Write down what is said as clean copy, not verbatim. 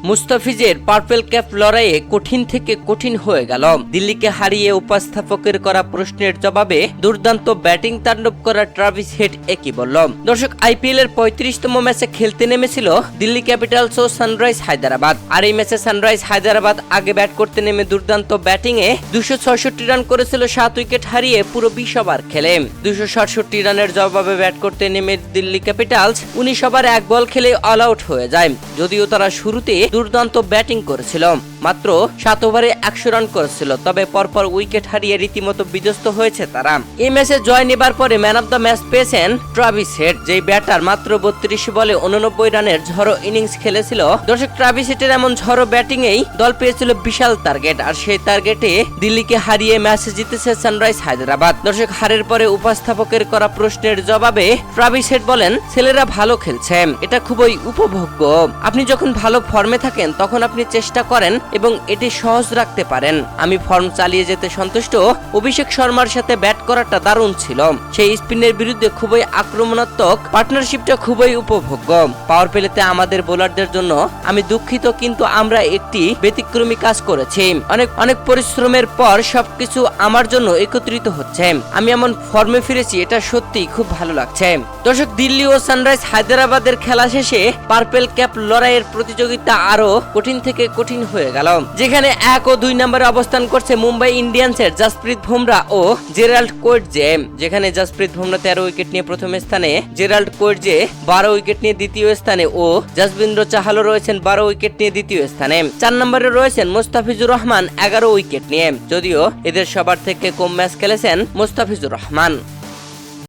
মুস্তাফিজের purple cap লড়াইয়ে কঠিন থেকে কঠিন হয়ে গেল। দিল্লিকে হারিয়ে উপস্থাপকের করা প্রশ্নের জবাবে দুর্দান্ত ব্যাটিং তাণ্ডব করা ট্রাভিস হেড একই বলল। দর্শক, আইপিএল এর 35তম ম্যাচে খেলতে নেমেছিল দিল্লি ক্যাপিটালস ও সানরাইজ হায়দ্রাবাদ। আর এই ম্যাচে সানরাইজ হায়দ্রাবাদ আগে ব্যাট করতে নেমে দুর্দান্ত ব্যাটিংয়ে 266 রান করেছিল, 7 উইকেট হারিয়ে পুরো 20 ওভার খেলে। 267 রানের জবাবে ব্যাট করতে নেমে দিল্লি ক্যাপিটালস 19 ওভারে 1 বল খেলে অল আউট হয়ে যায়। যদিও তারা শুরুতে দুর্দান্ত ব্যাটিং করেছিল, মাত্র 7 ওভারে 100 রান করেছিল, তবে পরপর উইকেট হারিয়ে রীতিমতো বিধ্বস্ত হয়েছে তারা। এই ম্যাচে জয় নেবার পরে ম্যান অফ দ্য ম্যাচ পেয়েছেন ট্রাভিস হেড, যেই ব্যাটার মাত্র 32 বলে 89 রানের ঝড়ো ইনিংস খেলেছিল। দর্শক, ট্রাভিস হেডের এমন ঝড়ো ব্যাটিংয়েই দল পেয়েছিল বিশাল টার্গেট, আর সেই টার্গেটে দিল্লিকে হারিয়ে ম্যাচ জিতেছে সানরাইজ হায়দ্রাবাদ। দর্শক, হারের পরে উপস্থাপকের করা প্রশ্নের জবাবে ট্রাভিস হেড বলেন, ছেলেরা ভালো খেলছে, এটা খুবই উপভোগ্য। আপনি যখন ভালো ফর্মে থাকেন তখন আপনি চেষ্টা করেন এবং এটি সহজ রাখতে পারেন। আমি ফর্ম চালিয়ে যেতে সন্তুষ্ট। অভিষেক শর্মার সাথে ব্যাট করাটা দারুণ ছিল, সেই স্পিনের বিরুদ্ধে খুবই আক্রমণাত্মক পার্টনারশিপটা খুবই উপভোগ্য। পাওয়ার প্লেতে আমাদের বোলারদের জন্য আমি দুঃখিত, কিন্তু আমরা একটি ব্যতিক্রমী কাজ করেছি। অনেক পরিশ্রমের পর সবকিছু আমার জন্য একত্রিত হচ্ছে। আমি এমন ফর্মে ফিরেছি, এটা সত্যি খুব ভালো লাগছে। দর্শক, দিল্লি ও সানরাইজ হায়দ্রাবাদের খেলা শেষে পার্পেল ক্যাপ লড়াইয়ের প্রতিযোগিতা আরো কঠিন থেকে কঠিন হয়ে গেল, যেখানে 1 ও 2 নম্বরে অবস্থান করছে মুম্বাই ইন্ডিয়ান্সের জাসপ্রীত বুমরাহ ও জেরাল্ড কোয়েটজে। যেখানে জাসপ্রীত বুমরাহ 13 উইকেট নিয়ে প্রথম স্থানে, জেরাল্ড কোয়েটজে 12 উইকেট নিয়ে দ্বিতীয় স্থানে ও যশবিন্দ্র চাহালও রয়েছেন 12 উইকেট নিয়ে দ্বিতীয় স্থানে। 4 নম্বরে রয়েছেন মুস্তাফিজুর রহমান 11 উইকেট নিয়ে, যদিও এদের সবার থেকে কম ম্যাচ খেলেছেন মুস্তাফিজুর রহমান।